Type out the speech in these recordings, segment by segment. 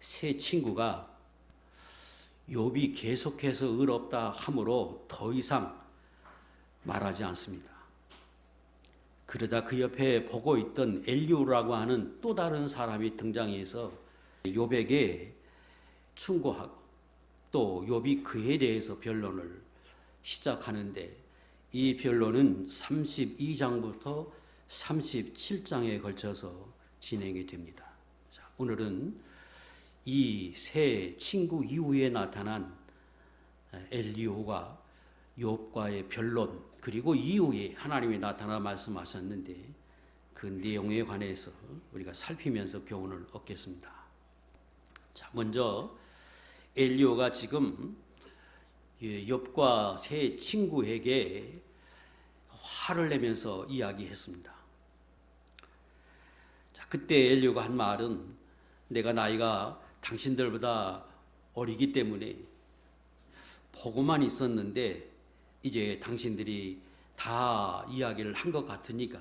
세 친구가 욥이 계속해서 의롭다 함으로 더 이상 말하지 않습니다. 그러자 그 옆에 보고 있던 엘리후라고 하는 또 다른 사람이 등장해서 욥에게 충고하고 또 욥이 그에 대해서 변론을 시작하는데, 이 변론은 32장부터 37장에 걸쳐서 진행이 됩니다. 자, 오늘은 이 세 친구 이후에 나타난 엘리후가 욥과의 변론, 그리고 이후에 하나님이 나타나 말씀하셨는데 그 내용에 관해서 우리가 살피면서 교훈을 얻겠습니다. 자, 먼저 엘리후가 지금 욥과 세 친구에게 화를 내면서 이야기했습니다. 자, 그때 엘리후가 한 말은, 내가 나이가 당신들보다 어리기 때문에 보고만 있었는데 이제 당신들이 다 이야기를 한 것 같으니까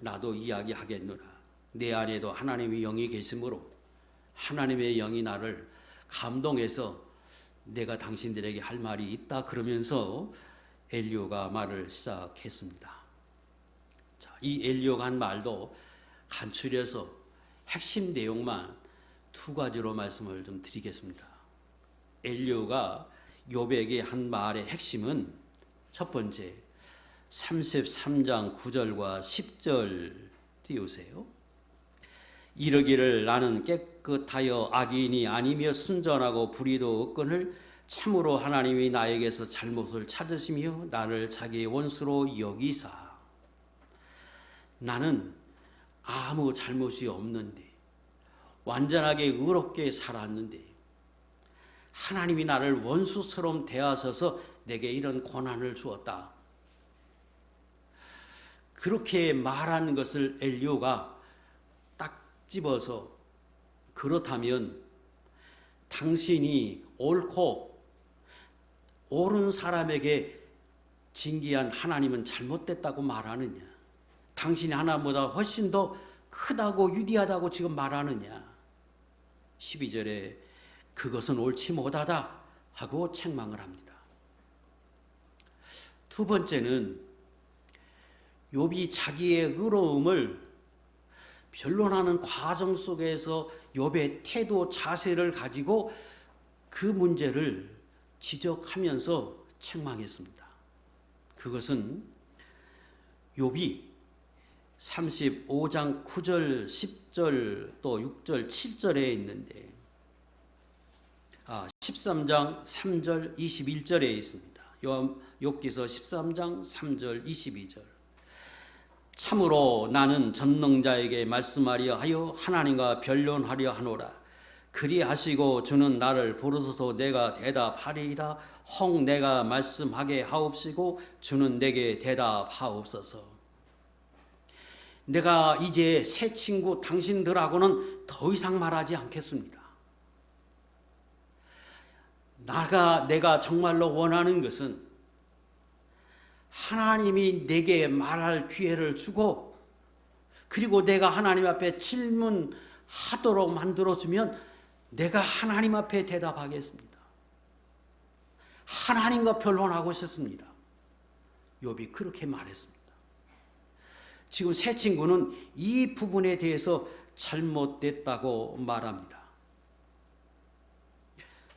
나도 이야기하겠노라. 내 안에도 하나님의 영이 계시므로 하나님의 영이 나를 감동해서 내가 당신들에게 할 말이 있다, 그러면서 엘리후가 말을 시작했습니다. 자, 이 엘리후가 한 말도 간추려서 핵심 내용만 두 가지로 말씀을 좀 드리겠습니다. 엘리후가 욥에게 한 말의 핵심은 첫 번째, 33장 9절과 10절 띄우세요. 이르기를 나는 깨끗하여 악인이 아니며 순전하고 불의도 없거늘 참으로 하나님이 나에게서 잘못을 찾으시며 나를 자기의 원수로 여기사, 나는 아무 잘못이 없는데 완전하게 의롭게 살았는데 하나님이 나를 원수처럼 대하셔서 내게 이런 고난을 주었다. 그렇게 말한 것을 엘리후가 딱 집어서, 그렇다면 당신이 옳고 옳은 사람에게 징계한 하나님은 잘못됐다고 말하느냐? 당신이 하나님보다 훨씬 더 크다고 위대하다고 지금 말하느냐? 12절에 그것은 옳지 못하다 하고 책망을 합니다. 두 번째는 욥이 자기의 의로움을 변론하는 과정 속에서 욥의 태도, 자세를 가지고 그 문제를 지적하면서 책망했습니다. 그것은 욥이 35장 9절, 10절, 또 6절, 7절에 있는데 13장 3절, 21절에 있습니다. 욥기서 13장 3절, 22절. 참으로 나는 전능자에게 말씀하려 하여 하나님과 변론하려 하노라. 그리하시고 주는 나를 부르소서 내가 대답하리이다. 혹 내가 말씀하게 하옵시고 주는 내게 대답하옵소서. 내가 이제 새 친구 당신들하고는 더 이상 말하지 않겠습니다. 내가 정말로 원하는 것은 하나님이 내게 말할 기회를 주고, 그리고 내가 하나님 앞에 질문하도록 만들어주면 내가 하나님 앞에 대답하겠습니다. 하나님과 변론하고 싶습니다. 욥이 그렇게 말했습니다. 지금 새 친구는 이 부분에 대해서 잘못됐다고 말합니다.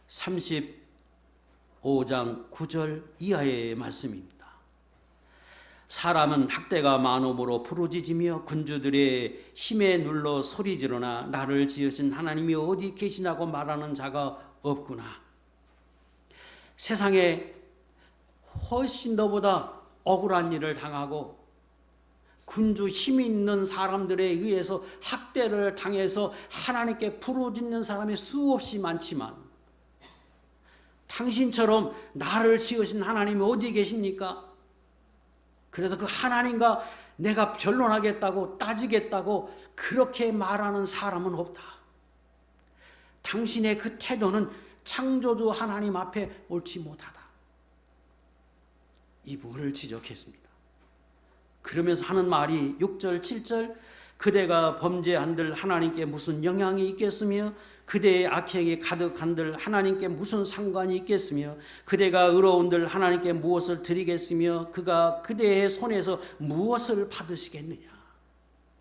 35장 9절 이하의 말씀입니다. 사람은 학대가 많음으로 부르짖으며 군주들의 힘에 눌러 소리지르나 나를 지으신 하나님이 어디 계시냐고 말하는 자가 없구나. 세상에 훨씬 너보다 억울한 일을 당하고 군주 힘 있는 사람들에 의해서 학대를 당해서 하나님께 부르짖는 사람이 수없이 많지만, 당신처럼 나를 지으신 하나님이 어디 계십니까? 그래서 그 하나님과 내가 변론하겠다고 따지겠다고 그렇게 말하는 사람은 없다. 당신의 그 태도는 창조주 하나님 앞에 옳지 못하다. 이 부분을 지적했습니다. 그러면서 하는 말이 6절, 7절, 그대가 범죄한들 하나님께 무슨 영향이 있겠으며 그대의 악행이 가득한들 하나님께 무슨 상관이 있겠으며 그대가 의로운들 하나님께 무엇을 드리겠으며 그가 그대의 손에서 무엇을 받으시겠느냐.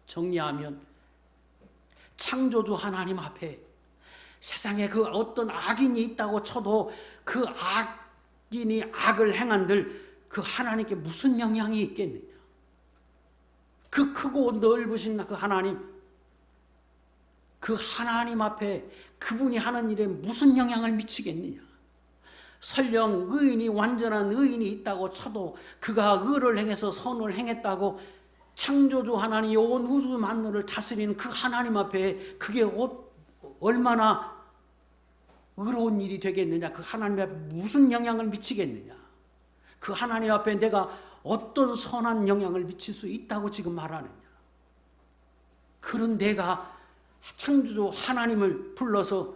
정리하면 창조주 하나님 앞에 세상에 그 어떤 악인이 있다고 쳐도 그 악인이 악을 행한들 그 하나님께 무슨 영향이 있겠느냐. 그 크고 넓으신 그 하나님 앞에 그분이 하는 일에 무슨 영향을 미치겠느냐. 설령 의인이 완전한 의인이 있다고 쳐도 그가 의를 행해서 선을 행했다고 창조주 하나님 온 우주 만물을 다스리는 그 하나님 앞에 그게 얼마나 의로운 일이 되겠느냐. 그 하나님 앞에 무슨 영향을 미치겠느냐. 그 하나님 앞에 내가 어떤 선한 영향을 미칠 수 있다고 지금 말하느냐. 그런 내가 창조주 하나님을 불러서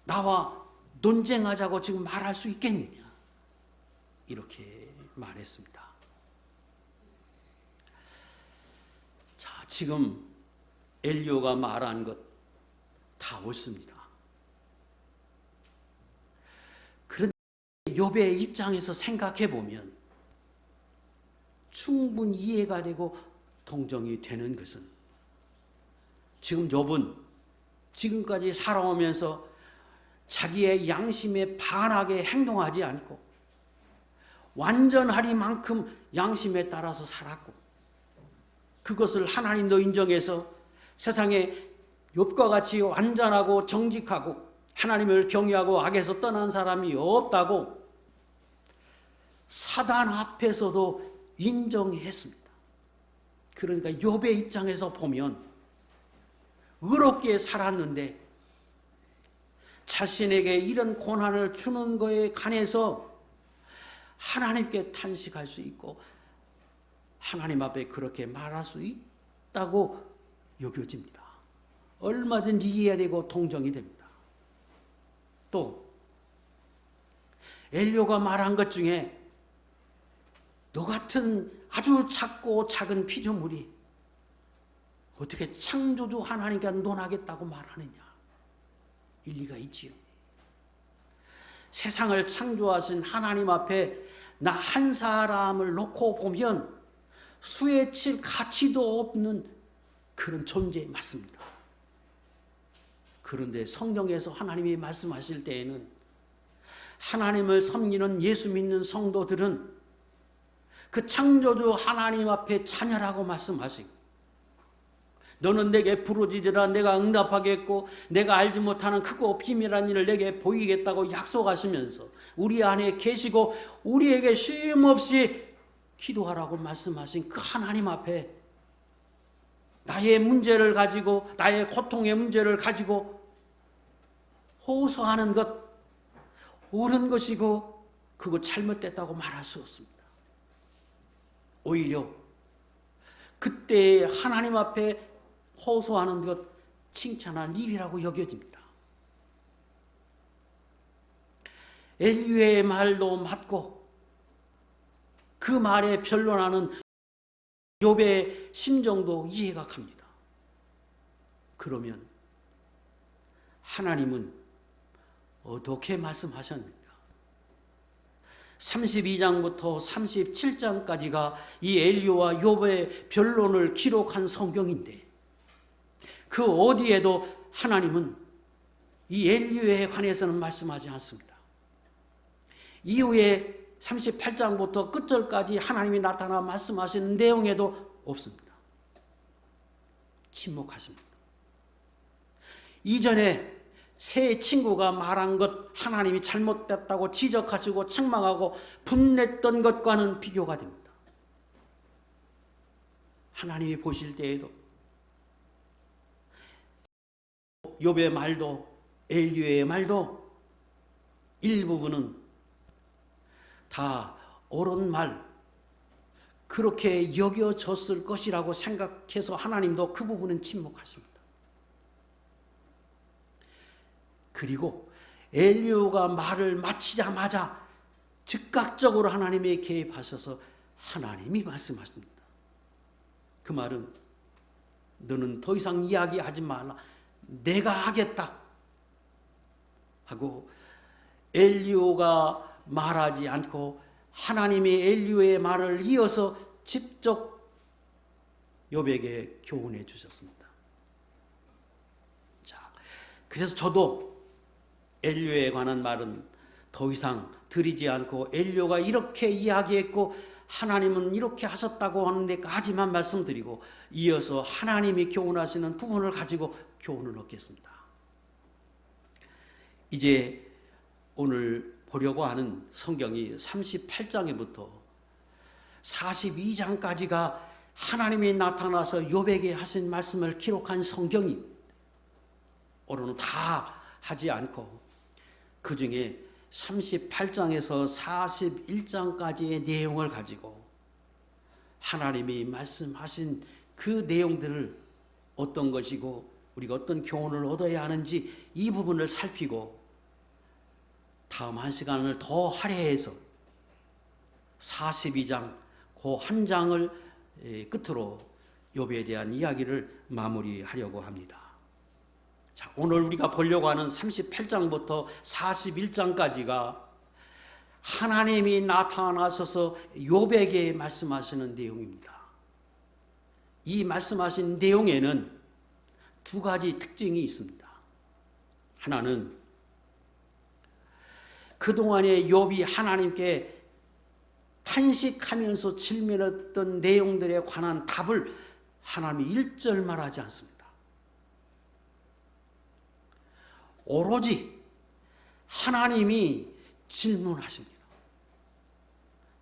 나와 논쟁하자고 지금 말할 수 있겠느냐. 이렇게 말했습니다. 자, 지금 엘리야가 말한 것 다 옳습니다. 그런데 욥의 입장에서 생각해 보면 충분히 이해가 되고 동정이 되는 것은 지금 욥은 지금까지 살아오면서 자기의 양심에 반하게 행동하지 않고 완전하리만큼 양심에 따라서 살았고 그것을 하나님도 인정해서 세상에 욥과 같이 완전하고 정직하고 하나님을 경외하고 악에서 떠난 사람이 없다고 사단 앞에서도 인정했습니다. 그러니까 욥의 입장에서 보면 의롭게 살았는데 자신에게 이런 고난을 주는 것에 관해서 하나님께 탄식할 수 있고 하나님 앞에 그렇게 말할 수 있다고 여겨집니다. 얼마든지 이해되고 동정이 됩니다. 또 엘리야가 말한 것 중에 너 같은 아주 작고 작은 피조물이 어떻게 창조주 하나님과 논하겠다고 말하느냐. 일리가 있지요. 세상을 창조하신 하나님 앞에 나 한 사람을 놓고 보면 수에 칠 가치도 없는 그런 존재 맞습니다. 그런데 성경에서 하나님이 말씀하실 때에는 하나님을 섬기는 예수 믿는 성도들은 그 창조주 하나님 앞에 자녀라고 말씀하시고 너는 내게 부르짖으라 내가 응답하겠고 내가 알지 못하는 크고 비밀한 일을 내게 보이겠다고 약속하시면서 우리 안에 계시고 우리에게 쉼없이 기도하라고 말씀하신 그 하나님 앞에 나의 문제를 가지고 나의 고통의 문제를 가지고 호소하는 것 옳은 것이고 그거 잘못됐다고 말할 수 없습니다. 오히려 그때 하나님 앞에 호소하는 것 칭찬한 일이라고 여겨집니다. 엘리야의 말도 맞고 그 말에 변론하는 욥의 심정도 이해가 갑니다. 그러면 하나님은 어떻게 말씀하셨는가? 32장부터 37장까지가 이 엘리야와 욥의 변론을 기록한 성경인데 그 어디에도 하나님은 이 엘리야에 관해서는 말씀하지 않습니다. 이후에 38장부터 끝절까지 하나님이 나타나 말씀하시는 내용에도 없습니다. 침묵하십니다. 이전에 새 친구가 말한 것 하나님이 잘못됐다고 지적하시고 책망하고 분냈던 것과는 비교가 됩니다. 하나님이 보실 때에도 욥의 말도 엘리야의 말도 일부분은 다 옳은 말 그렇게 여겨졌을 것이라고 생각해서 하나님도 그 부분은 침묵하십니다. 그리고 엘리야가 말을 마치자마자 즉각적으로 하나님이 개입하셔서 하나님이 말씀하십니다. 그 말은 너는 더 이상 이야기하지 말라. 내가 하겠다. 하고 엘리야가 말하지 않고 하나님이 엘리야의 말을 이어서 직접 욥에게 교훈해 주셨습니다. 자, 그래서 저도 엘리야에 관한 말은 더 이상 드리지 않고 엘리야가 이렇게 이야기했고 하나님은 이렇게 하셨다고 하는 데까지만 말씀드리고 이어서 하나님이 교훈하시는 부분을 가지고 교훈을 얻겠습니다. 이제 오늘 보려고 하는 성경이 38장에부터 42장까지가 하나님이 나타나서 욥에게 하신 말씀을 기록한 성경이 오늘은 다 하지 않고 그 중에 38장에서 41장까지의 내용을 가지고 하나님이 말씀하신 그 내용들을 어떤 것이고 우리가 어떤 교훈을 얻어야 하는지 이 부분을 살피고 다음 한 시간을 더 할애해서 42장 그 한 장을 끝으로 욥에 대한 이야기를 마무리하려고 합니다. 자, 오늘 우리가 보려고 하는 38장부터 41장까지가 하나님이 나타나셔서 욥에게 말씀하시는 내용입니다. 이 말씀하신 내용에는 두 가지 특징이 있습니다. 하나는 그동안에 욥이 하나님께 탄식하면서 질문했던 내용들에 관한 답을 하나님이 1절 말하지 않습니다. 오로지 하나님이 질문하십니다.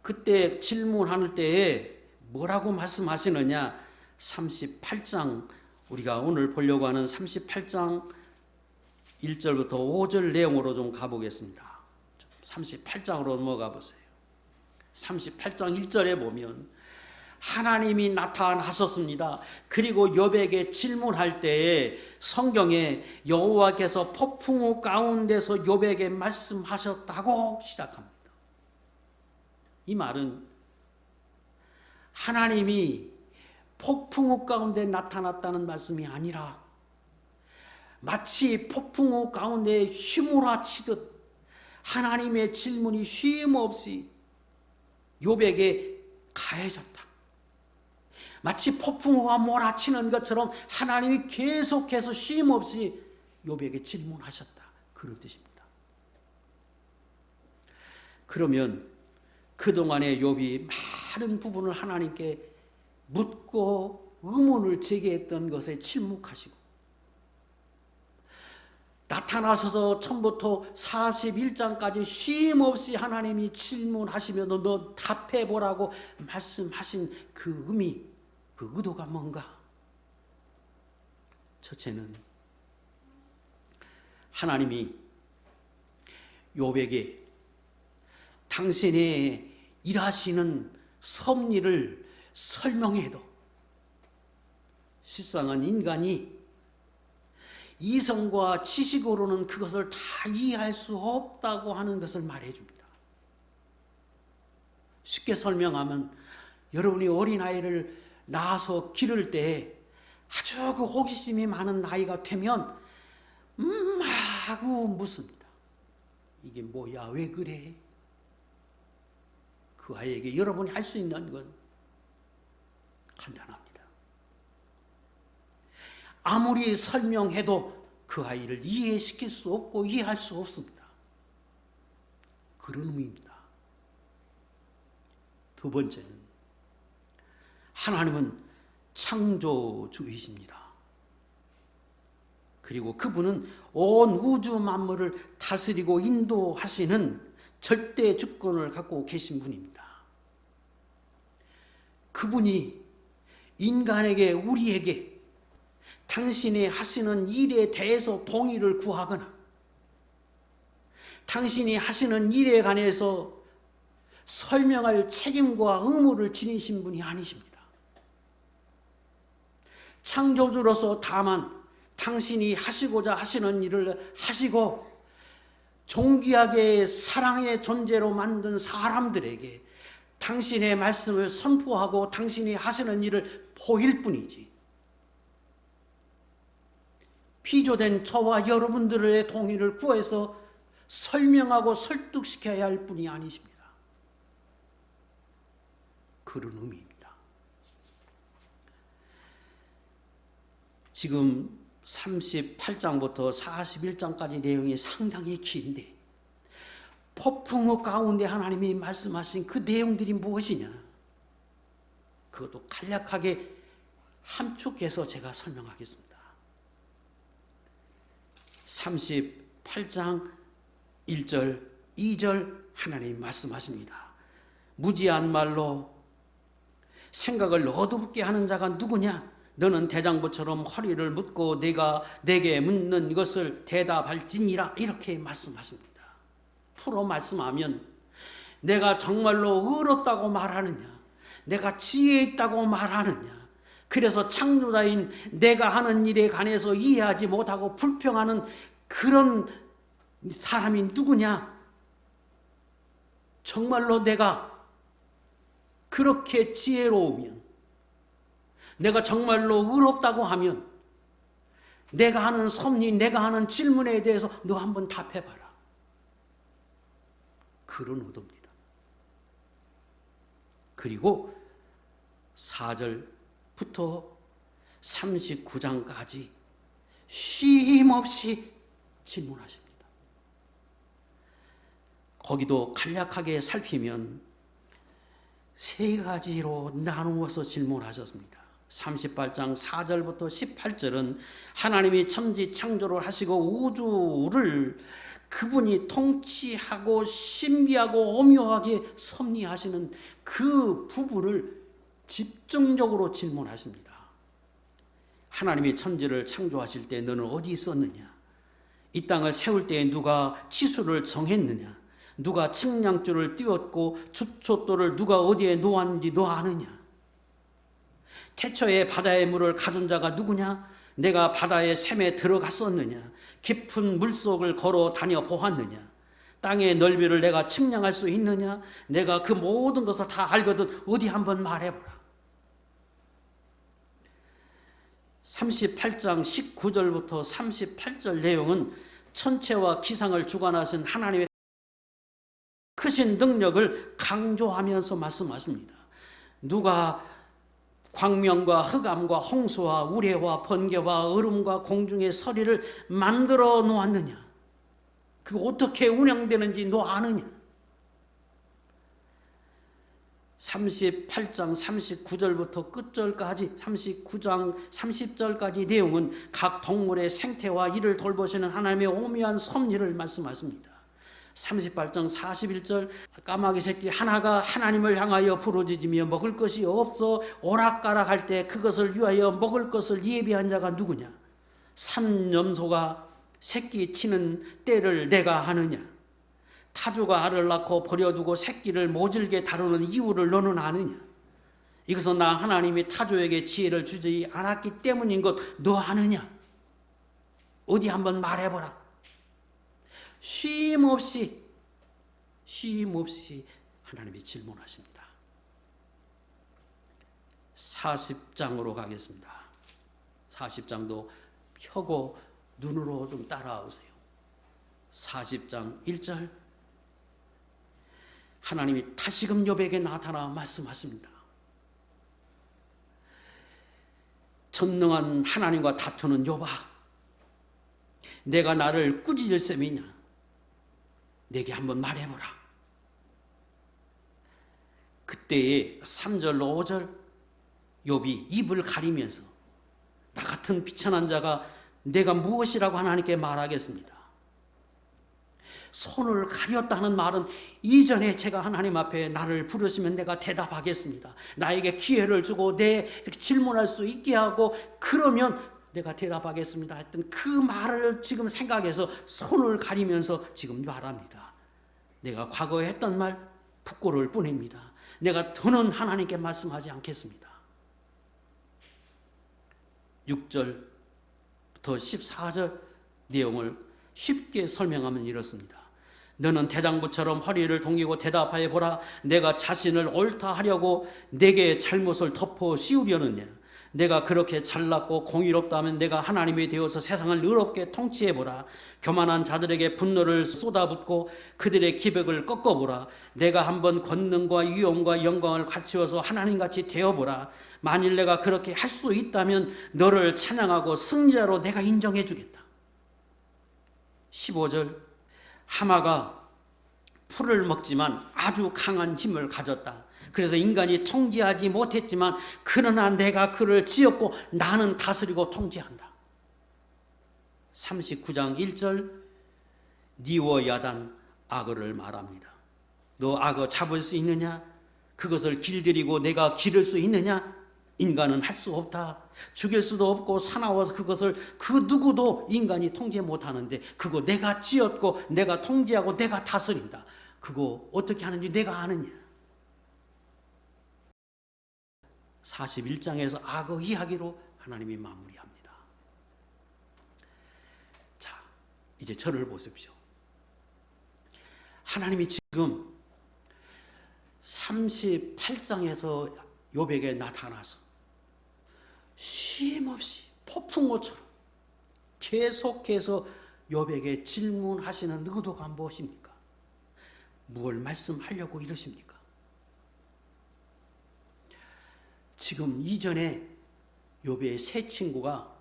그때 질문할 때에 뭐라고 말씀하시느냐? 38장 우리가 오늘 보려고 하는 38장 1절부터 5절 내용으로 좀 가보겠습니다. 38장으로 넘어가 보세요. 38장 1절에 보면 하나님이 나타나셨습니다. 그리고 욥에게 질문할 때에 성경에 여호와께서 폭풍우 가운데서 욥에게 말씀하셨다고 시작합니다. 이 말은 하나님이 폭풍우 가운데 나타났다는 말씀이 아니라 마치 폭풍우 가운데 휘몰아치듯 하나님의 질문이 쉼없이 욥에게 가해졌다. 마치 폭풍우가 몰아치는 것처럼 하나님이 계속해서 쉼없이 욥에게 질문하셨다. 그런 뜻입니다. 그러면 그동안에 욥이 많은 부분을 하나님께 묻고 의문을 제기했던 것에 침묵하시고 나타나셔서 처음부터 41장까지 쉼없이 하나님이 질문하시며 너 답해보라고 말씀하신 그 의미, 그 의도가 뭔가? 첫째는 하나님이 욥에게 당신의 일하시는 섭리를 설명해도 실상은 인간이 이성과 지식으로는 그것을 다 이해할 수 없다고 하는 것을 말해줍니다. 쉽게 설명하면 여러분이 어린아이를 낳아서 기를 때 아주 그 호기심이 많은 나이가 되면 하고 묻습니다. 이게 뭐야? 왜 그래? 그 아이에게 여러분이 할 수 있는 건 간단합니다. 아무리 설명해도 그 아이를 이해시킬 수 없고 이해할 수 없습니다. 그런 의미입니다. 두 번째는 하나님은 창조주이십니다. 그리고 그분은 온 우주 만물을 다스리고 인도하시는 절대 주권을 갖고 계신 분입니다. 그분이 인간에게 우리에게 당신이 하시는 일에 대해서 동의를 구하거나 당신이 하시는 일에 관해서 설명할 책임과 의무를 지니신 분이 아니십니다. 창조주로서 다만 당신이 하시고자 하시는 일을 하시고 존귀하게 사랑의 존재로 만든 사람들에게 당신의 말씀을 선포하고 당신이 하시는 일을 보일 뿐이지 비조된 저와 여러분들의 동의를 구해서 설명하고 설득시켜야 할 분이 아니십니다. 그런 의미입니다. 지금 38장부터 41장까지 내용이 상당히 긴데 폭풍우 가운데 하나님이 말씀하신 그 내용들이 무엇이냐? 그것도 간략하게 함축해서 제가 설명하겠습니다. 38장 1절, 2절 하나님 말씀하십니다. 무지한 말로 생각을 어둡게 하는 자가 누구냐? 너는 대장부처럼 허리를 묶고 내가 내게 묻는 것을 대답할지니라. 이렇게 말씀하십니다. 풀어 말씀하면 내가 정말로 의롭다고 말하느냐? 내가 지혜 있다고 말하느냐? 그래서 창조자인 내가 하는 일에 관해서 이해하지 못하고 불평하는 그런 사람이 누구냐? 정말로 내가 그렇게 지혜로우면, 내가 정말로 의롭다고 하면 내가 하는 섭리, 내가 하는 질문에 대해서 너 한번 답해봐라. 그런 의도입니다. 그리고 4절부터 39장까지 쉼없이 질문하십니다. 거기도 간략하게 살피면 세 가지로 나누어서 질문하셨습니다. 38장 4절부터 18절은 하나님이 천지 창조를 하시고 우주를 그분이 통치하고 신비하고 오묘하게 섭리하시는 그 부분을 집중적으로 질문하십니다. 하나님이 천지를 창조하실 때 너는 어디 있었느냐? 이 땅을 세울 때 누가 치수를 정했느냐? 누가 측량줄을 띄웠고 주춧돌을 누가 어디에 놓았는지 너 아느냐? 태초에 바다의 물을 가둔 자가 누구냐? 내가 바다의 샘에 들어갔었느냐? 깊은 물속을 걸어 다녀 보았느냐? 땅의 넓이를 내가 측량할 수 있느냐? 내가 그 모든 것을 다 알거든. 어디 한번 말해보라. 38장 19절부터 38절 내용은 천체와 기상을 주관하신 하나님의 크신 능력을 강조하면서 말씀하십니다. 누가 광명과 흑암과 홍수와 우레와 번개와 얼음과 공중의 서리를 만들어 놓았느냐? 그거 어떻게 운영되는지 너 아느냐? 38장 39절부터 끝절까지 39장 30절까지 내용은 각 동물의 생태와 이를 돌보시는 하나님의 오묘한 섭리를 말씀하십니다. 38장 41절 까마귀 새끼 하나가 하나님을 향하여 부르짖으며 먹을 것이 없어 오락가락할 때 그것을 위하여 먹을 것을 예비한 자가 누구냐? 산염소가 새끼 치는 때를 내가 아느냐? 타조가 알을 낳고 버려두고 새끼를 모질게 다루는 이유를 너는 아느냐? 이것은 나 하나님이 타조에게 지혜를 주지 않았기 때문인 것 너 아느냐? 어디 한번 말해보라. 쉼 없이 하나님이 질문하십니다. 40장으로 가겠습니다. 40장도 펴고 눈으로 좀 따라오세요. 40장 1절 하나님이 다시금 욥에게 나타나 말씀하십니다. 전능한 하나님과 다투는 욥아, 내가 나를 꾸짖을 셈이냐? 내게 한번 말해보라. 그때의 3절 5절 욥이 입을 가리면서 나 같은 비천한 자가 내가 무엇이라고 하나님께 말하겠습니다. 손을 가렸다는 말은 이전에 제가 하나님 앞에 나를 부르시면 내가 대답하겠습니다. 나에게 기회를 주고 내 질문할 수 있게 하고 그러면 내가 대답하겠습니다 했던 그 말을 지금 생각해서 손을 가리면서 지금 말합니다. 내가 과거에 했던 말 부끄러울 뿐입니다. 내가 더는 하나님께 말씀하지 않겠습니다. 6절부터 14절 내용을 쉽게 설명하면 이렇습니다. 너는 대장부처럼 허리를 동이고 대답하여 보라. 내가 자신을 옳다 하려고 내게 잘못을 덮어 씌우려느냐? 내가 그렇게 잘났고 공의롭다면 내가 하나님이 되어서 세상을 의롭게 통치해보라. 교만한 자들에게 분노를 쏟아붓고 그들의 기백을 꺾어보라. 내가 한번 권능과 위엄과 영광을 갖추어서 하나님같이 되어보라. 만일 내가 그렇게 할 수 있다면 너를 찬양하고 승자로 내가 인정해 주겠다. 15절, 하마가 풀을 먹지만 아주 강한 힘을 가졌다. 그래서 인간이 통제하지 못했지만 그러나 내가 그를 지었고 나는 다스리고 통제한다. 39장 1절, 니워 야단 악어를 말합니다. 너 악어 잡을 수 있느냐? 그것을 길들이고 내가 기를 수 있느냐? 인간은 할 수 없다. 죽일 수도 없고 사나워서 그것을 그 누구도 인간이 통제 못하는데 그거 내가 지었고 내가 통제하고 내가 다스린다. 그거 어떻게 하는지 내가 아느냐? 41장에서 악어 이야기로 하나님이 마무리합니다. 자, 이제 저를 보십시오. 하나님이 지금 38장에서 욥에게 나타나서 쉼없이 폭풍우처럼 계속해서 욥에게 질문하시는 의도가 무엇입니까? 무엇을 말씀하려고 이러십니까? 지금 이전에 욥의 세 친구가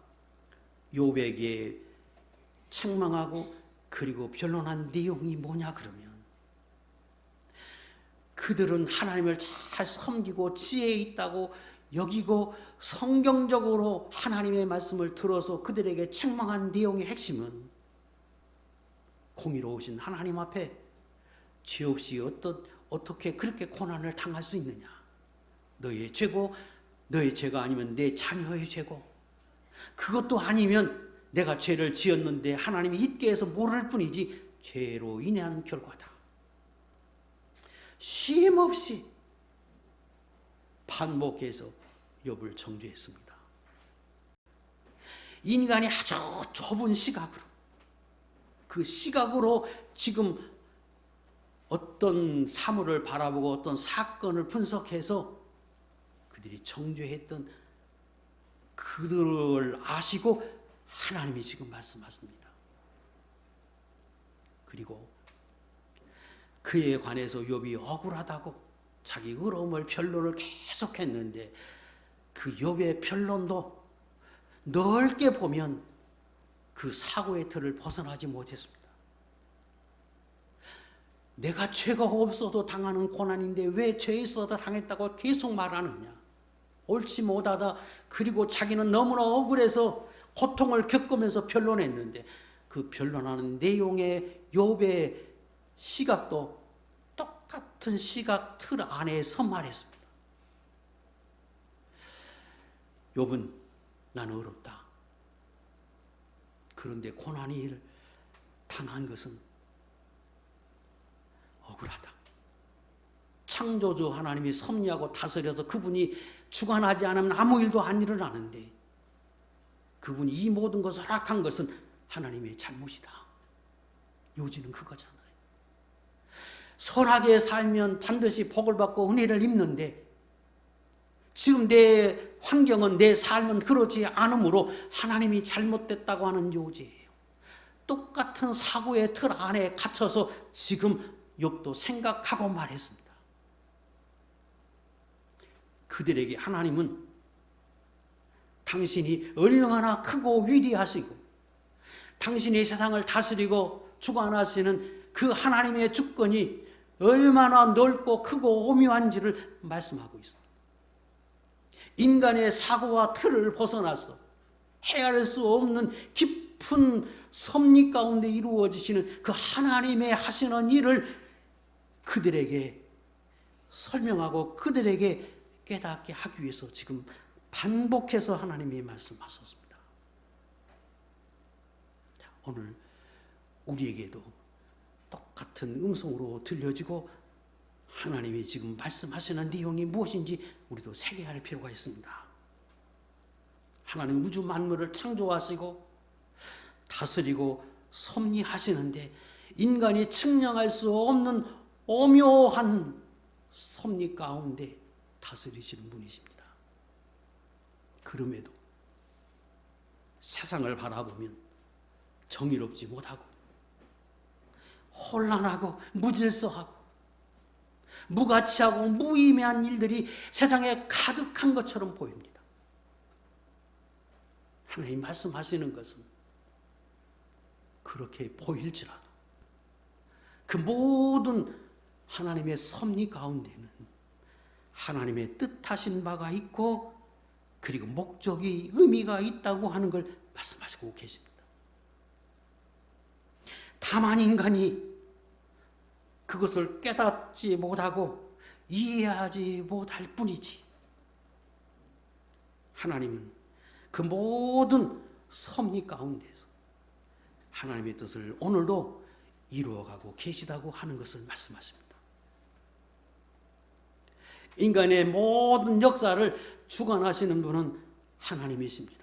욥에게 책망하고 그리고 변론한 내용이 뭐냐 그러면 그들은 하나님을 잘 섬기고 지혜 있다고 여기고 성경적으로 하나님의 말씀을 들어서 그들에게 책망한 내용의 핵심은 공의로우신 하나님 앞에 죄 없이 어떻게 그렇게 고난을 당할 수 있느냐? 너의 죄고 너의 죄가 아니면 내 자녀의 죄고 그것도 아니면 내가 죄를 지었는데 하나님이 있게 해서 모를 뿐이지 죄로 인한 결과다. 쉼없이 반복해서 욥을 정죄했습니다. 인간이 아주 좁은 시각으로 그 시각으로 지금 어떤 사물을 바라보고 어떤 사건을 분석해서 그들이 정죄했던 그들을 아시고 하나님이 지금 말씀하십니다. 그리고 그에 관해서 욥이 억울하다고 자기 의로움을 변론을 계속했는데 그 욥의 변론도 넓게 보면 그 사고의 틀을 벗어나지 못했습니다. 내가 죄가 없어도 당하는 고난인데 왜 죄 있어도 당했다고 계속 말하느냐? 옳지 못하다. 그리고 자기는 너무나 억울해서 고통을 겪으면서 변론했는데 그 변론하는 내용의 욥의 시각도 똑같은 시각 틀 안에서 말했습니다. 욥은 나는 어렵다. 그런데 고난을 당한 것은 억울하다. 창조주 하나님이 섭리하고 다스려서 그분이 주관하지 않으면 아무 일도 안 일어나는데 그분이 이 모든 것을 허락한 것은 하나님의 잘못이다. 요지는 그거잖아요. 선하게 살면 반드시 복을 받고 은혜를 입는데 지금 내 환경은 내 삶은 그렇지 않으므로 하나님이 잘못됐다고 하는 요지예요. 똑같은 사고의 틀 안에 갇혀서 지금 욥도 생각하고 말했습니다. 그들에게 하나님은 당신이 얼마나 크고 위대하시고 당신이 세상을 다스리고 주관하시는 그 하나님의 주권이 얼마나 넓고 크고 오묘한지를 말씀하고 있습니다. 인간의 사고와 틀을 벗어나서 헤아릴 수 없는 깊은 섭리 가운데 이루어지시는 그 하나님의 하시는 일을 그들에게 설명하고 그들에게 깨닫게 하기 위해서 지금 반복해서 하나님이 말씀하셨습니다. 오늘 우리에게도 똑같은 음성으로 들려지고 하나님이 지금 말씀하시는 내용이 무엇인지 우리도 새겨할 필요가 있습니다. 하나님 우주 만물을 창조하시고 다스리고 섭리하시는데 인간이 측량할 수 없는 오묘한 섭리 가운데 다스리시는 분이십니다. 그럼에도 세상을 바라보면 정의롭지 못하고 혼란하고 무질서하고 무가치하고 무의미한 일들이 세상에 가득한 것처럼 보입니다. 하나님 말씀하시는 것은 그렇게 보일지라도 그 모든 하나님의 섭리 가운데는 하나님의 뜻하신 바가 있고 그리고 목적이 의미가 있다고 하는 걸 말씀하시고 계십니다. 다만 인간이 그것을 깨닫지 못하고 이해하지 못할 뿐이지 하나님은 그 모든 섭리 가운데서 하나님의 뜻을 오늘도 이루어가고 계시다고 하는 것을 말씀하십니다. 인간의 모든 역사를 주관하시는 분은 하나님이십니다.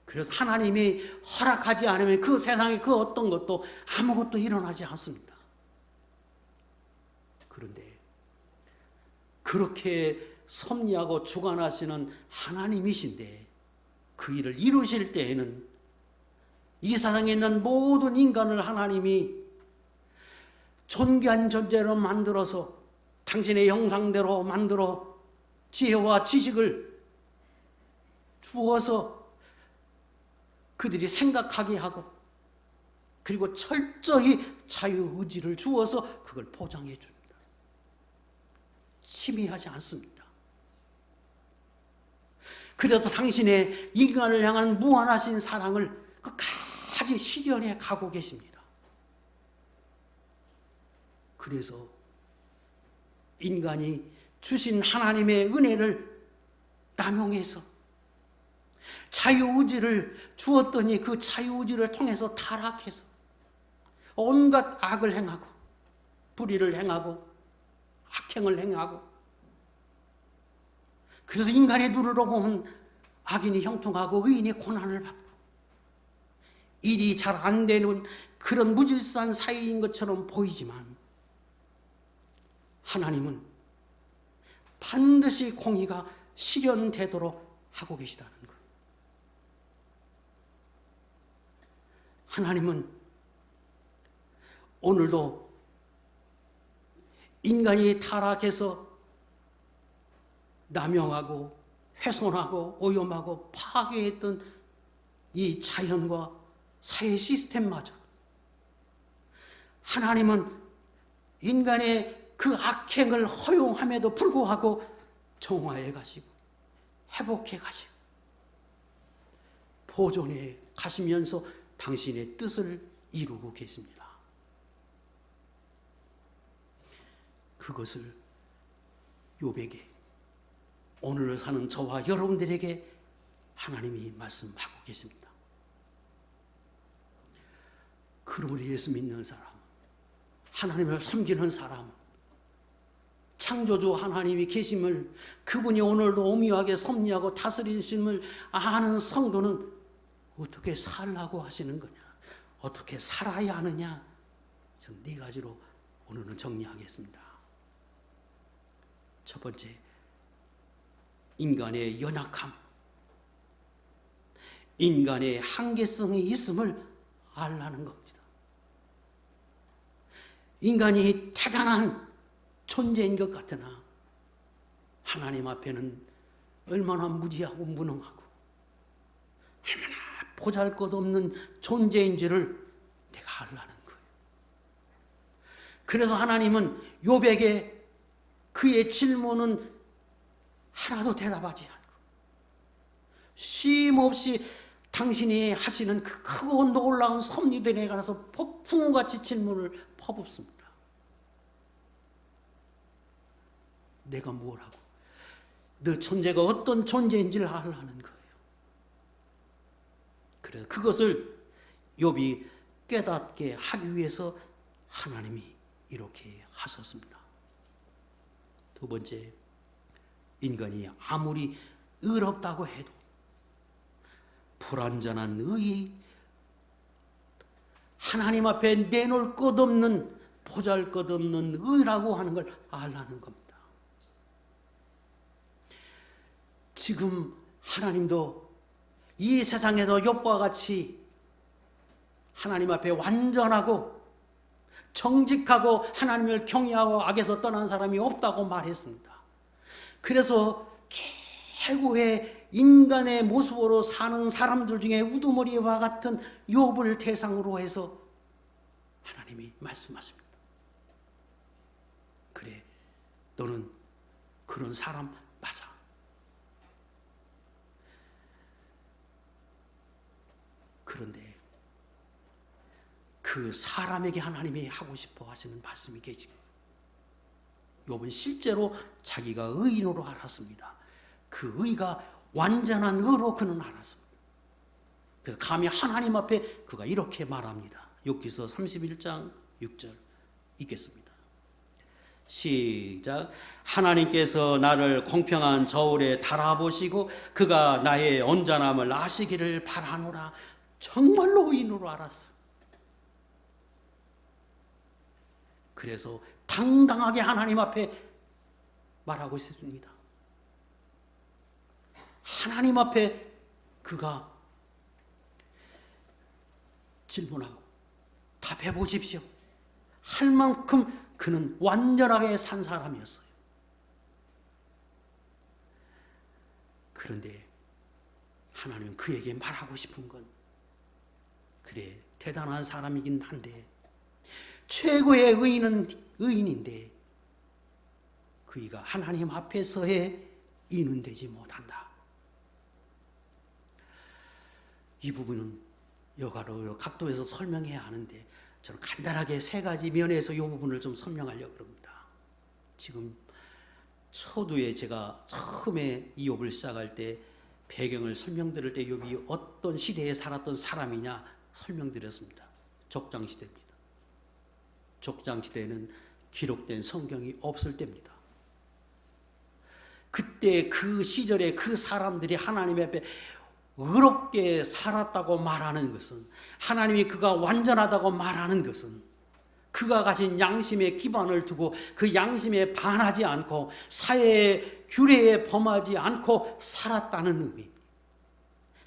그래서 하나님이 허락하지 않으면 그 세상에 그 어떤 것도 아무것도 일어나지 않습니다. 그런데 그렇게 섭리하고 주관하시는 하나님이신데 그 일을 이루실 때에는 이 세상에 있는 모든 인간을 하나님이 존귀한 존재로 만들어서 당신의 형상대로 만들어 지혜와 지식을 주어서 그들이 생각하게 하고 그리고 철저히 자유의지를 주어서 그걸 보장해 줍니다. 침해하지 않습니다. 그래도 당신의 인간을 향한 무한하신 사랑을 끝까지 실현해 가고 계십니다. 그래서 인간이 주신 하나님의 은혜를 남용해서 자유의지를 주었더니 그 자유의지를 통해서 타락해서 온갖 악을 행하고 불의를 행하고 악행을 행하고 그래서 인간의 눈으로 보면 악인이 형통하고 의인이 고난을 받고 일이 잘 안 되는 그런 무질서한 사이인 것처럼 보이지만 하나님은 반드시 공의가 실현되도록 하고 계시다는 것. 하나님은 오늘도 인간이 타락해서 남용하고 훼손하고 오염하고 파괴했던 이 자연과 사회 시스템마저 하나님은 인간의 그 악행을 허용함에도 불구하고 정화해 가시고 회복해 가시고 보존해 가시면서 당신의 뜻을 이루고 계십니다. 그것을 욥에게 오늘을 사는 저와 여러분들에게 하나님이 말씀하고 계십니다. 그러므로 예수 믿는 사람, 하나님을 섬기는 사람, 창조주 하나님이 계심을 그분이 오늘도 오묘하게 섭리하고 다스리심을 아는 성도는 어떻게 살라고 하시는 거냐? 어떻게 살아야 하느냐? 저는 네 가지로 오늘은 정리하겠습니다. 첫 번째, 인간의 연약함, 인간의 한계성이 있음을 알라는 겁니다. 인간이 대단한 존재인 것 같으나 하나님 앞에는 얼마나 무지하고 무능하고 얼마나 보잘것없는 존재인지를 내가 알라는 거예요. 그래서 하나님은 욥에게 그의 질문은 하나도 대답하지 않고 쉼없이 당신이 하시는 그 크고 놀라운 섭리들에 관해서 폭풍같이 질문을 퍼붓습니다. 내가 뭘 하고 너 존재가 어떤 존재인지를 알라는 거예요. 그래서 그것을 욥이 깨닫게 하기 위해서 하나님이 이렇게 하셨습니다. 두 번째, 인간이 아무리 의롭다고 해도 불완전한 의의, 하나님 앞에 내놓을 것 없는 보잘것없는 의라고 하는 걸 알라는 겁니다. 지금 하나님도 이 세상에서 욥과 같이 하나님 앞에 완전하고 정직하고 하나님을 경외하고 악에서 떠난 사람이 없다고 말했습니다. 그래서 최고의 인간의 모습으로 사는 사람들 중에 우두머리와 같은 욥을 대상으로 해서 하나님이 말씀하십니다. 그래, 너는 그런 사람 맞아. 그런데 그 사람에게 하나님이 하고 싶어 하시는 말씀이 계십니다. 욥은 실제로 자기가 의인으로 알았습니다. 그 의가 완전한 의로 그는 알았습니다. 그래서 감히 하나님 앞에 그가 이렇게 말합니다. 욥기서 31장 6절 읽겠습니다. 시작. 하나님께서 나를 공평한 저울에 달아보시고 그가 나의 온전함을 아시기를 바라노라. 정말로 의인으로 알았어. 그래서 당당하게 하나님 앞에 말하고 있습니다. 하나님 앞에 그가 질문하고 답해 보십시오. 할 만큼 그는 완전하게 산 사람이었어요. 그런데 하나님은 그에게 말하고 싶은 건, 그래, 대단한 사람이긴 한데 최고의 의인은 의인인데 그이가 하나님 앞에서의 의인은 되지 못한다. 이 부분은 여러 각도에서 설명해야 하는데 저는 간단하게 세 가지 면에서 이 부분을 좀 설명하려고 합니다. 지금 초두에 제가 처음에 이 욥을 시작할 때 배경을 설명드릴 때 욥이 어떤 시대에 살았던 사람이냐 설명드렸습니다. 족장시대입니다. 족장시대에는 기록된 성경이 없을 때입니다. 그때 그 시절에 그 사람들이 하나님 앞에 의롭게 살았다고 말하는 것은, 하나님이 그가 완전하다고 말하는 것은 그가 가진 양심의 기반을 두고 그 양심에 반하지 않고 사회의 규례에 범하지 않고 살았다는 의미,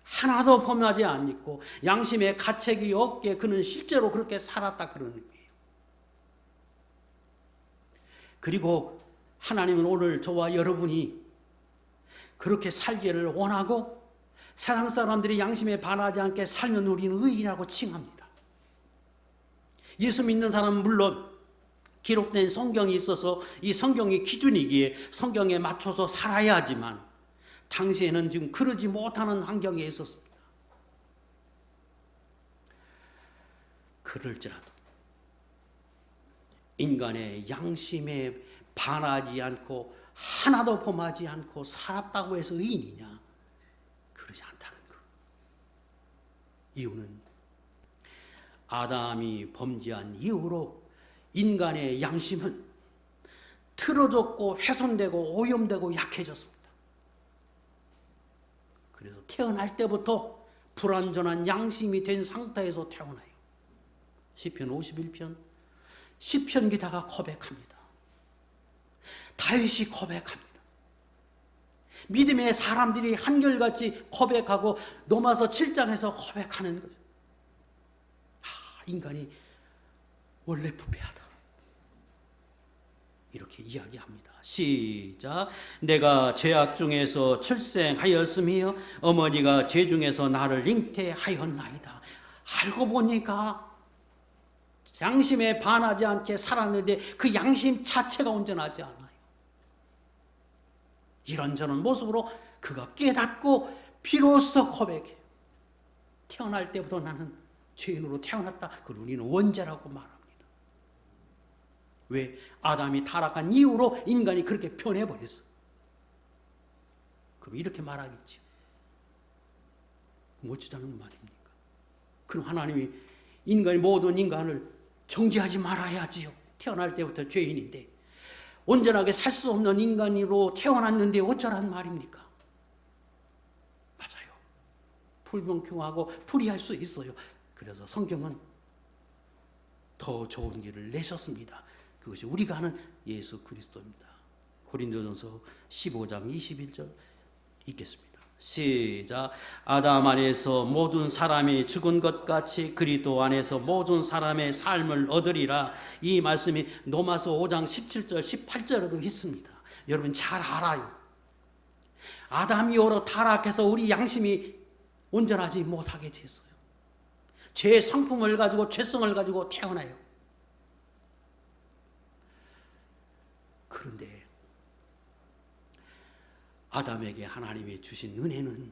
하나도 범하지 않고 양심의 가책이 없게 그는 실제로 그렇게 살았다, 그런 의미예요. 그리고 하나님은 오늘 저와 여러분이 그렇게 살기를 원하고 세상 사람들이 양심에 반하지 않게 살면 우리는 의인이라고 칭합니다. 예수 믿는 사람은 물론 기록된 성경이 있어서 이 성경이 기준이기에 성경에 맞춰서 살아야 하지만 당시에는 지금 그러지 못하는 환경에 있었습니다. 그럴지라도 인간의 양심에 반하지 않고 하나도 범하지 않고 살았다고 해서 의인이냐? 그러지 않다는 것. 이유는 아담이 범죄한 이후로 인간의 양심은 틀어졌고 훼손되고 오염되고 약해졌습니다. 그래서 태어날 때부터 불완전한 양심이 된 상태에서 태어나요. 시편 51편 시편 기자가 고백합니다. 다윗이 고백합니다. 믿음의 사람들이 한결같이 고백하고 로마서 7장에서 고백하는 거죠. 인간이 원래 부패하다, 이렇게 이야기합니다. 시작. 내가 죄악 중에서 출생하였으며 어머니가 죄 중에서 나를 잉태하였나이다. 알고 보니까 양심에 반하지 않게 살았는데 그 양심 자체가 온전하지 않아요. 이런저런 모습으로 그가 깨닫고 비로소 고백해요. 태어날 때부터 나는 죄인으로 태어났다. 그걸 우리는 원죄라고 말합니다. 왜? 아담이 타락한 이후로 인간이 그렇게 변해버렸어. 그럼 이렇게 말하겠죠. 어쩌자는 말입니까? 그럼 하나님이 인간이 모든 인간을 정죄하지 말아야지요. 태어날 때부터 죄인인데 온전하게 살 수 없는 인간으로 태어났는데 어쩌란 말입니까? 맞아요. 불공평하고 불의할 수 있어요. 그래서 성경은 더 좋은 길을 내셨습니다. 그것이 우리가 아는 예수 그리스도입니다. 고린도전서 15장 21절 읽겠습니다. 시작. 아담 안에서 모든 사람이 죽은 것 같이 그리스도 안에서 모든 사람의 삶을 얻으리라. 이 말씀이 로마서 5장 17절 18절에도 있습니다. 여러분 잘 알아요. 아담 이후로 타락해서 우리 양심이 온전하지 못하게 됐어요. 죄의 성품을 가지고 죄성을 가지고 태어나요. 그런데 아담에게 하나님이 주신 은혜는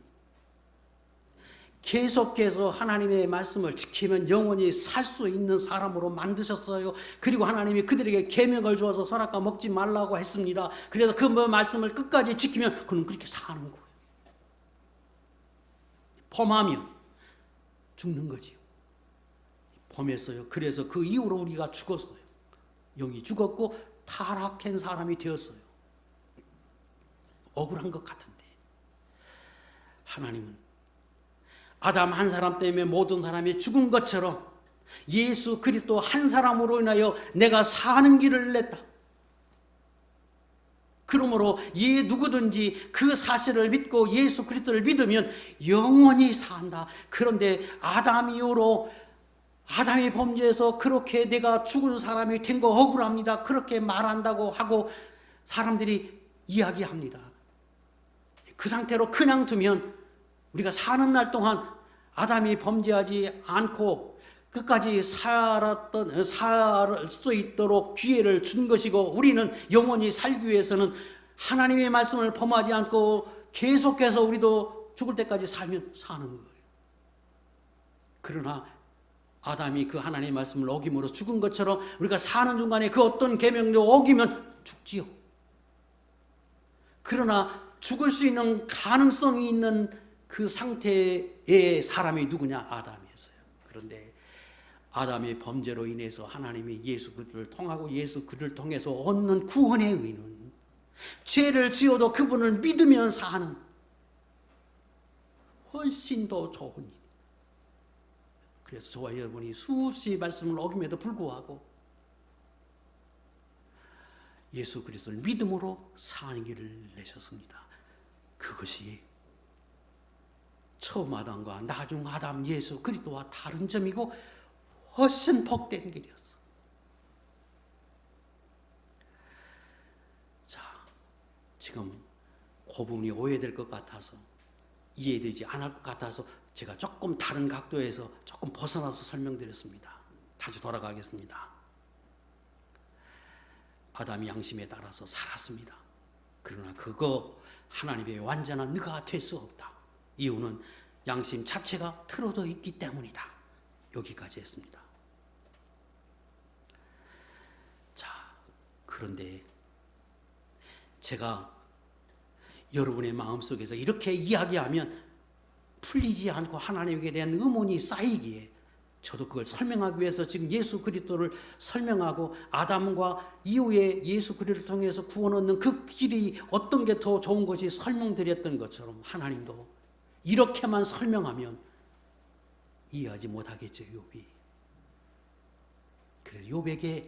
계속해서 하나님의 말씀을 지키면 영원히 살 수 있는 사람으로 만드셨어요. 그리고 하나님이 그들에게 계명을 주어서 선악과 먹지 말라고 했습니다. 그래서 그 말씀을 끝까지 지키면 그는 그렇게 사는 거예요. 범하면 죽는 거지요. 범했어요. 그래서 그 이후로 우리가 죽었어요. 영이 죽었고 타락한 사람이 되었어요. 억울한 것 같은데 하나님은 아담 한 사람 때문에 모든 사람이 죽은 것처럼 예수 그리스도 한 사람으로 인하여 내가 사는 길을 냈다. 그러므로 누구든지 그 사실을 믿고 예수 그리스도를 믿으면 영원히 산다. 그런데 아담 이후로 아담이 범죄해서 그렇게 내가 죽은 사람이 된 거 억울합니다. 그렇게 말한다고 하고 사람들이 이야기합니다. 그 상태로 그냥 두면 우리가 사는 날 동안 아담이 범죄하지 않고 끝까지 살 수 있도록 기회를 준 것이고 우리는 영원히 살기 위해서는 하나님의 말씀을 범하지 않고 계속해서 우리도 죽을 때까지 살면 사는 거예요. 그러나 아담이 그 하나님의 말씀을 어김으로 죽은 것처럼 우리가 사는 중간에 그 어떤 계명도 어기면 죽지요. 그러나 죽을 수 있는 가능성이 있는 그 상태의 사람이 누구냐? 아담이었어요. 그런데 아담의 범죄로 인해서 하나님이 예수 그리스도를 통하고 예수 그리스도를 통해서 얻는 구원의 의는 죄를 지어도 그분을 믿으면 사는 훨씬 더 좋은 일. 그래서 저와 여러분이 수없이 말씀을 어김에도 불구하고 예수 그리스도를 믿음으로 사는 길을 내셨습니다. 그것이 처음 아담과 나중 아담 예수 그리스도와 다른 점이고 훨씬 복된 길이었어. 자, 지금 그 부분이 오해될 것 같아서 이해되지 않을 것 같아서 제가 조금 다른 각도에서 조금 벗어나서 설명드렸습니다. 다시 돌아가겠습니다. 아담이 양심에 따라서 살았습니다. 그러나 그거 하나님의 완전한 너가 될 수 없다. 이유는 양심 자체가 틀어져 있기 때문이다. 여기까지 했습니다. 자, 그런데 제가 여러분의 마음속에서 이렇게 이야기하면 풀리지 않고 하나님에 대한 의문이 쌓이기에 저도 그걸 설명하기 위해서 지금 예수 그리스도를 설명하고 아담과 이후에 예수 그리스도를 통해서 구원 얻는 그 길이 어떤 게 더 좋은 것이 설명드렸던 것처럼 하나님도 이렇게만 설명하면 이해하지 못하겠죠. 욥이. 그래서 욥에게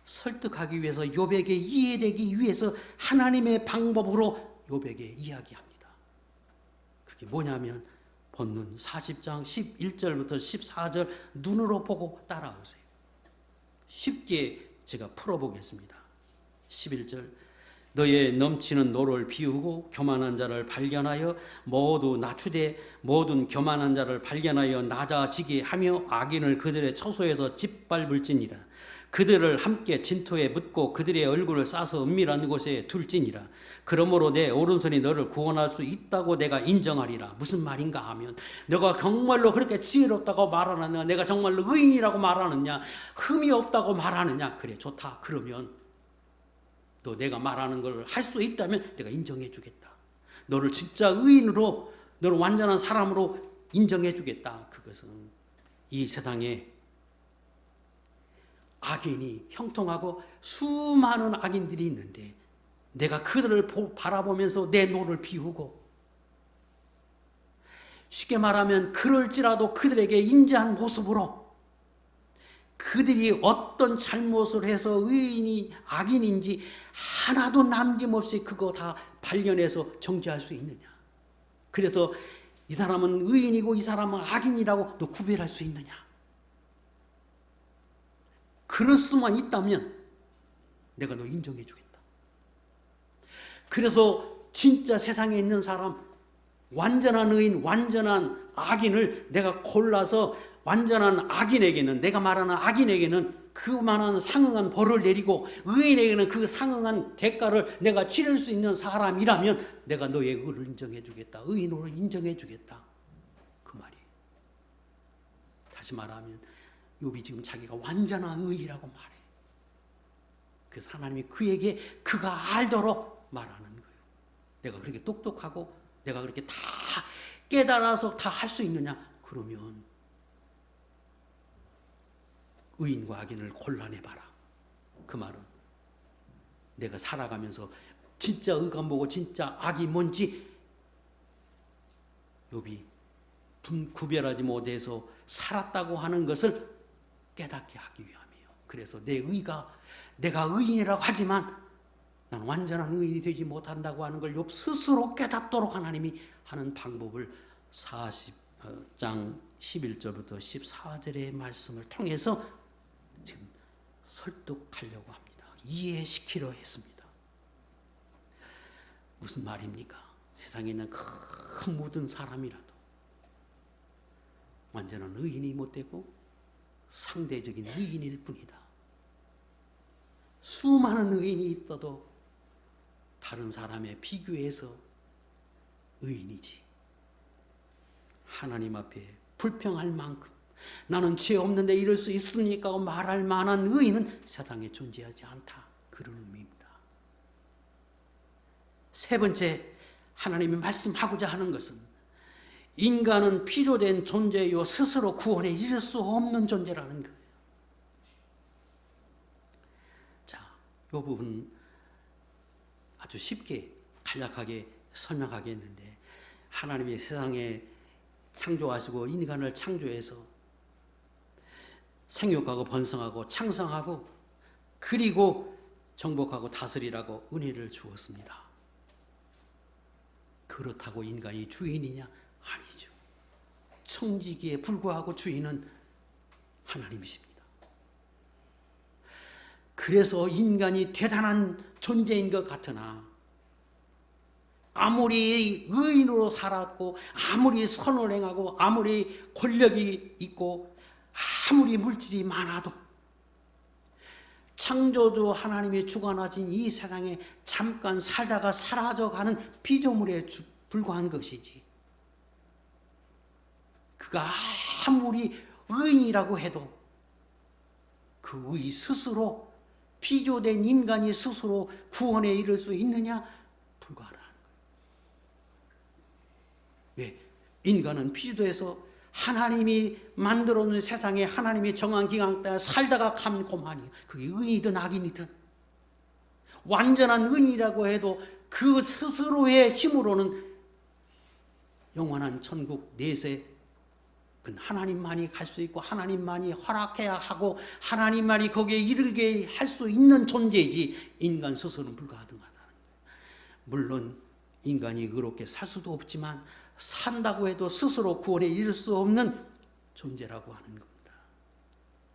설득하기 위해서 욥에게 이해되기 위해서 하나님의 방법으로 욥에게 이야기합니다. 그게 뭐냐면 본문 40장 11절부터 14절 눈으로 보고 따라오세요. 쉽게 제가 풀어보겠습니다. 11절 너의 넘치는 노를 비우고 교만한 자를 발견하여 모두 낮추되 모든 교만한 자를 발견하여 낮아지게 하며 악인을 그들의 처소에서 짓밟을지니라. 그들을 함께 진토에 묻고 그들의 얼굴을 싸서 은밀한 곳에 둘지니라. 그러므로 내 오른손이 너를 구원할 수 있다고 내가 인정하리라. 무슨 말인가 하면 너가 정말로 그렇게 지혜롭다고 말하느냐, 내가 정말로 의인이라고 말하느냐, 흠이 없다고 말하느냐. 그래 좋다. 그러면 또 내가 말하는 걸 할 수 있다면 내가 인정해 주겠다. 너를 진짜 의인으로, 너를 완전한 사람으로 인정해 주겠다. 그것은 이 세상에 악인이 형통하고 수많은 악인들이 있는데 내가 그들을 바라보면서 내 노를 비우고, 쉽게 말하면 그럴지라도 그들에게 인자한 모습으로 그들이 어떤 잘못을 해서 의인이 악인인지 하나도 남김없이 그거 다 발견해서 정죄할 수 있느냐. 그래서 이 사람은 의인이고 이 사람은 악인이라고 너 구별할 수 있느냐? 그럴 수만 있다면 내가 너 인정해 주겠다. 그래서 진짜 세상에 있는 사람, 완전한 의인, 완전한 악인을 내가 골라서 완전한 악인에게는, 내가 말하는 악인에게는 그만한 상응한 벌을 내리고 의인에게는 그 상응한 대가를 내가 치를 수 있는 사람이라면 내가 너의 의를 인정해 주겠다. 의인으로 인정해 주겠다. 그 말이에요. 다시 말하면 욥이 지금 자기가 완전한 의라고 말해. 그래서 하나님이 그에게 그가 알도록 말하는 거예요. 내가 그렇게 똑똑하고 내가 그렇게 다 깨달아서 다 할 수 있느냐? 그러면 의인과 악인을 골라내봐라. 그 말은 내가 살아가면서 진짜 의가 뭐고 진짜 악이 뭔지 욥이 구별하지 못해서 살았다고 하는 것을 깨닫게 하기 위함이에요. 그래서 내 의가, 내가 의인이라고 하지만 난 완전한 의인이 되지 못한다고 하는 걸 욥 스스로 깨닫도록 하나님이 하는 방법을 40장 11절부터 14절의 말씀을 통해서 지금 설득하려고 합니다. 이해시키려 했습니다. 무슨 말입니까? 세상에 있는 큰 모든 사람이라도 완전한 의인이 못되고 상대적인 의인일 뿐이다. 수많은 의인이 있어도 다른 사람에 비교해서 의인이지. 하나님 앞에 불평할 만큼 나는 죄 없는데 이럴 수 있습니까? 하고 말할 만한 의인은 세상에 존재하지 않다. 그런 의미입니다. 세 번째, 하나님이 말씀하고자 하는 것은 인간은 필요된 존재요 스스로 구원에 이를 수 없는 존재라는 거예요. 자, 이 부분 아주 쉽게 간략하게 설명하겠는데, 하나님이 세상에 창조하시고 인간을 창조해서 생육하고 번성하고 창성하고 그리고 정복하고 다스리라고 은혜를 주었습니다. 그렇다고 인간이 주인이냐? 아니죠. 청지기에 불과하고 주인은 하나님이십니다. 그래서 인간이 대단한 존재인 것 같으나 아무리 의인으로 살았고 아무리 선을 행하고 아무리 권력이 있고 아무리 물질이 많아도 창조주 하나님이 주관하신 이 세상에 잠깐 살다가 사라져가는 피조물에 불과한 것이지, 그가 아무리 의인이라고 해도 그 의 스스로 피조된 인간이 스스로 구원에 이를 수 있느냐? 불가하다. 왜? 인간은 피조돼서 하나님이 만들어 놓은 세상에 하나님이 정한 기간 동안 살다가 감고만이에요. 그게 의인이든 악인이든. 완전한 의인이라고 해도 그 스스로의 힘으로는 영원한 천국 내세 그건 하나님만이 갈 수 있고 하나님만이 허락해야 하고 하나님만이 거기에 이르게 할 수 있는 존재이지 인간 스스로는 불가능하다는 거예요. 물론 인간이 의롭게 살 수도 없지만 산다고 해도 스스로 구원에 이를 수 없는 존재라고 하는 겁니다.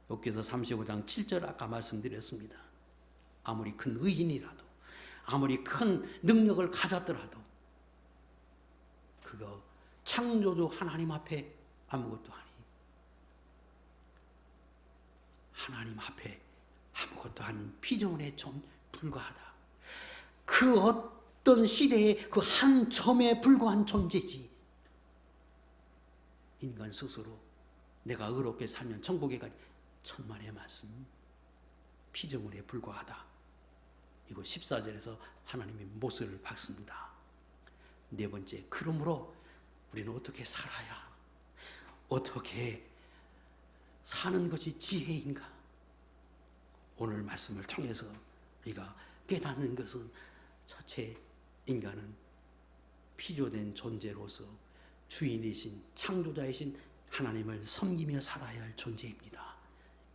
욥기서 35장 7절 아까 말씀드렸습니다. 아무리 큰 의인이라도 아무리 큰 능력을 가졌더라도 그거 창조주 하나님 앞에 아무것도 아니. 하나님 앞에 아무것도 아닌 피조물에 좀 불과하다. 그 어떤 시대에 그 한 점에 불과한 존재지. 인간 스스로 내가 의롭게 살면 천국에 가지. 천만의 말씀. 피조물에 불과하다. 이거 14절에서 하나님이 못을 박습니다. 네 번째, 그러므로 우리는 어떻게 살아야, 어떻게 사는 것이 지혜인가? 오늘 말씀을 통해서 우리가 깨닫는 것은 첫째, 인간은 피조된 존재로서 주인이신 창조자이신 하나님을 섬기며 살아야 할 존재입니다.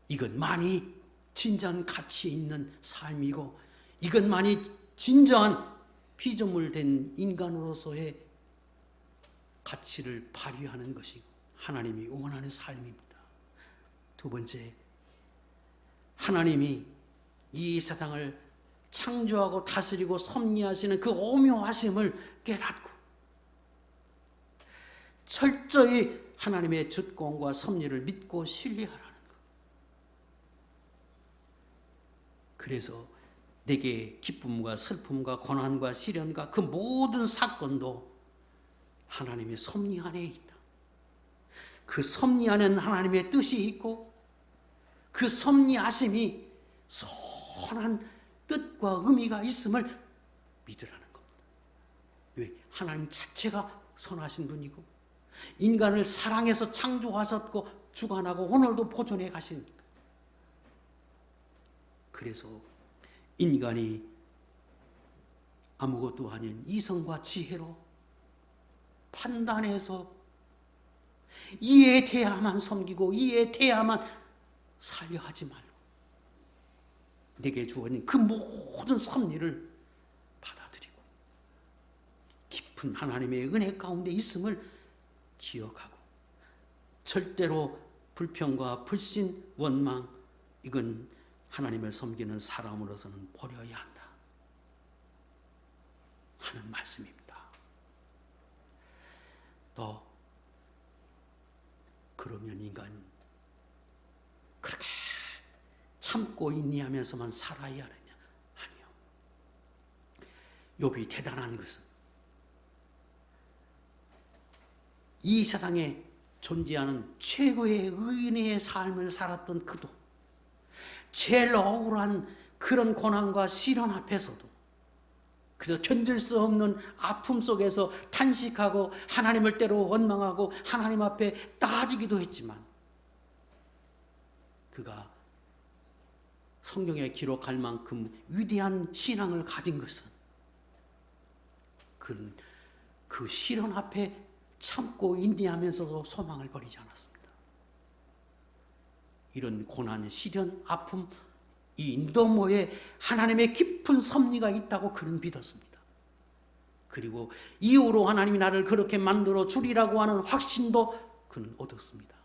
이것만이 진정한 가치 있는 삶이고 이것만이 진정한 피조물 된 인간으로서의 가치를 발휘하는 것이 하나님이 원하는 삶입니다. 두 번째, 하나님이 이 세상을 창조하고 다스리고 섭리하시는 그 오묘하심을 깨닫고 철저히 하나님의 주권과 섭리를 믿고 신뢰하라는 것. 그래서 내게 기쁨과 슬픔과 고난과 시련과 그 모든 사건도 하나님의 섭리 안에 있다. 그 섭리 안에는 하나님의 뜻이 있고 그 섭리하심이 선한 뜻과 의미가 있음을 믿으라는 겁니다. 왜? 하나님 자체가 선하신 분이고 인간을 사랑해서 창조하셨고 주관하고 오늘도 보존해 가시니까. 그래서 인간이 아무것도 아닌 이성과 지혜로 판단해서 이해돼야만 섬기고 이해돼야만 살려 하지 말고 내게 주어진 그 모든 섭리를 받아들이고 깊은 하나님의 은혜 가운데 있음을 기억하고 절대로 불평과 불신, 원망 이건 하나님을 섬기는 사람으로서는 버려야 한다 하는 말씀입니다. 또 그러면 인간 그렇게 참고 인내하면서만 살아야 하느냐? 아니요. 욥이 대단한 것은 이 세상에 존재하는 최고의 의인의 삶을 살았던 그도 제일 억울한 그런 고난과 시련 앞에서도 그래서 견딜 수 없는 아픔 속에서 탄식하고 하나님을 때로 원망하고 하나님 앞에 따지기도 했지만 그가 성경에 기록할 만큼 위대한 신앙을 가진 것은 그는 그 시련 앞에 참고 인내하면서도 소망을 버리지 않았습니다. 이런 고난, 시련, 아픔 이 너머에 하나님의 깊은 섭리가 있다고 그는 믿었습니다. 그리고 이후로 하나님이 나를 그렇게 만들어 주리라고 하는 확신도 그는 얻었습니다.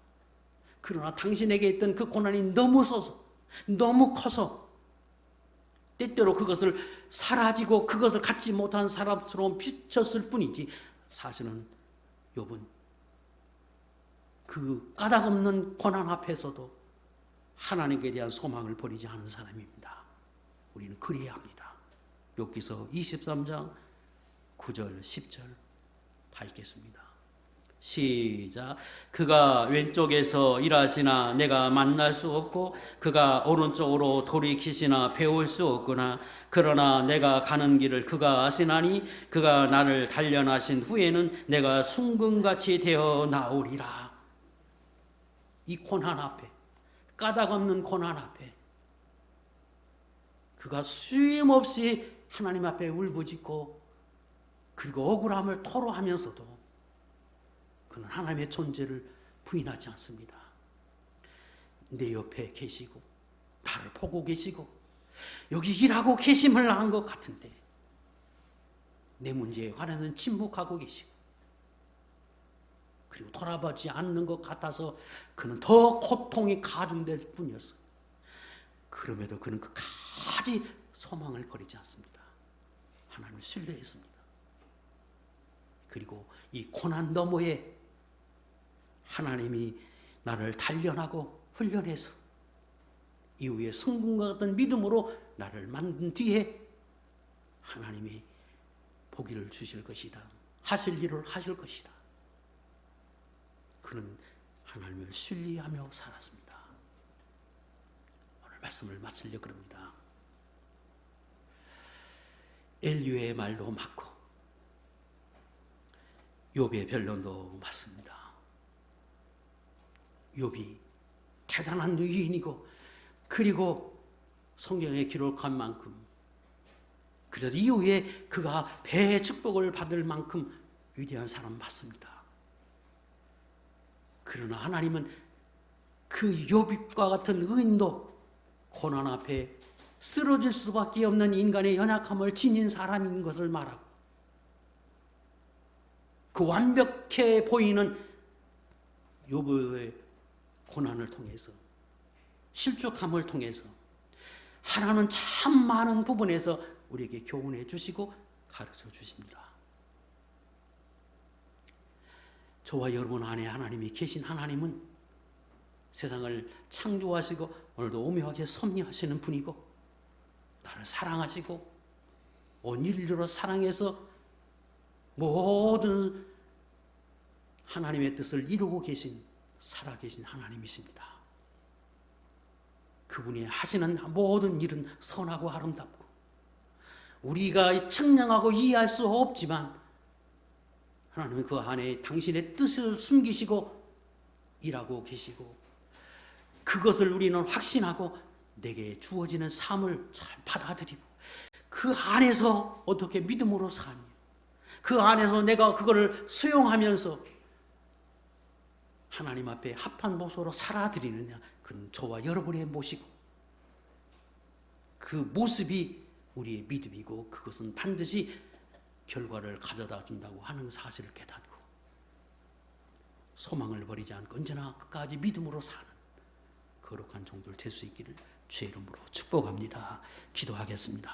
그러나 당신에게 있던 그 고난이 너무 커서 때때로 그것을 사라지고 그것을 갖지 못한 사람처럼 비쳤을 뿐이지 사실은 욥은 그 까닭없는 고난 앞에서도 하나님께 대한 소망을 버리지 않은 사람입니다. 우리는 그래야 합니다. 욥기서 23장 9절 10절 다 읽겠습니다. 시작. 그가 왼쪽에서 일하시나 내가 만날 수 없고 그가 오른쪽으로 돌이키시나 배울 수 없구나. 그러나 내가 가는 길을 그가 아시나니 그가 나를 단련하신 후에는 내가 순금같이 되어 나오리라. 이 고난 앞에 까닭없는 고난 앞에 그가 쉼없이 하나님 앞에 울부짖고 그리고 억울함을 토로하면서도 그는 하나님의 존재를 부인하지 않습니다. 내 옆에 계시고 나를 보고 계시고 여기 일하고 계심을 안 것 같은데 내 문제에 관해서는 침묵하고 계시고 그리고 돌아보지 않는 것 같아서 그는 더 고통이 가중될 뿐이었어요. 그럼에도 그는 끝까지 소망을 버리지 않습니다. 하나님을 신뢰했습니다. 그리고 이 고난 너머에 하나님이 나를 단련하고 훈련해서 이후에 성공과 같은 믿음으로 나를 만든 뒤에 하나님이 보기를 주실 것이다. 하실 일을 하실 것이다. 그는 하나님을 신뢰하며 살았습니다. 오늘 말씀을 마치려고 합니다. 엘리야의 말도 맞고 욥의 변론도 맞습니다. 욥이 대단한 의인이고 그리고 성경에 기록한 만큼 그래서 이후에 그가 배의 축복을 받을 만큼 위대한 사람 맞습니다. 그러나 하나님은 그 욥과 같은 의인도 고난 앞에 쓰러질 수밖에 없는 인간의 연약함을 지닌 사람인 것을 말하고 그 완벽해 보이는 욥의 고난을 통해서, 실족함을 통해서 하나님은 참 많은 부분에서 우리에게 교훈해 주시고 가르쳐 주십니다. 저와 여러분 안에 하나님이 계신 하나님은 세상을 창조하시고 오늘도 오묘하게 섭리하시는 분이고, 나를 사랑하시고 온 인류로 사랑해서 모든 하나님의 뜻을 이루고 계신, 살아계신 하나님이십니다. 그분이 하시는 모든 일은 선하고 아름답고 우리가 측량하고 이해할 수 없지만 하나님은 그 안에 당신의 뜻을 숨기시고 일하고 계시고, 그것을 우리는 확신하고 내게 주어지는 삶을 잘 받아들이고 그 안에서 어떻게 믿음으로 사니, 그 안에서 내가 그거를 수용하면서 하나님 앞에 합한 모습으로 살아드리느냐, 그건 저와 여러분의 모습이고 그 모습이 우리의 믿음이고, 그것은 반드시 결과를 가져다 준다고 하는 사실을 깨닫고 소망을 버리지 않고 언제나 끝까지 믿음으로 사는 거룩한 종들 될 수 있기를 주의 이름으로 축복합니다. 기도하겠습니다.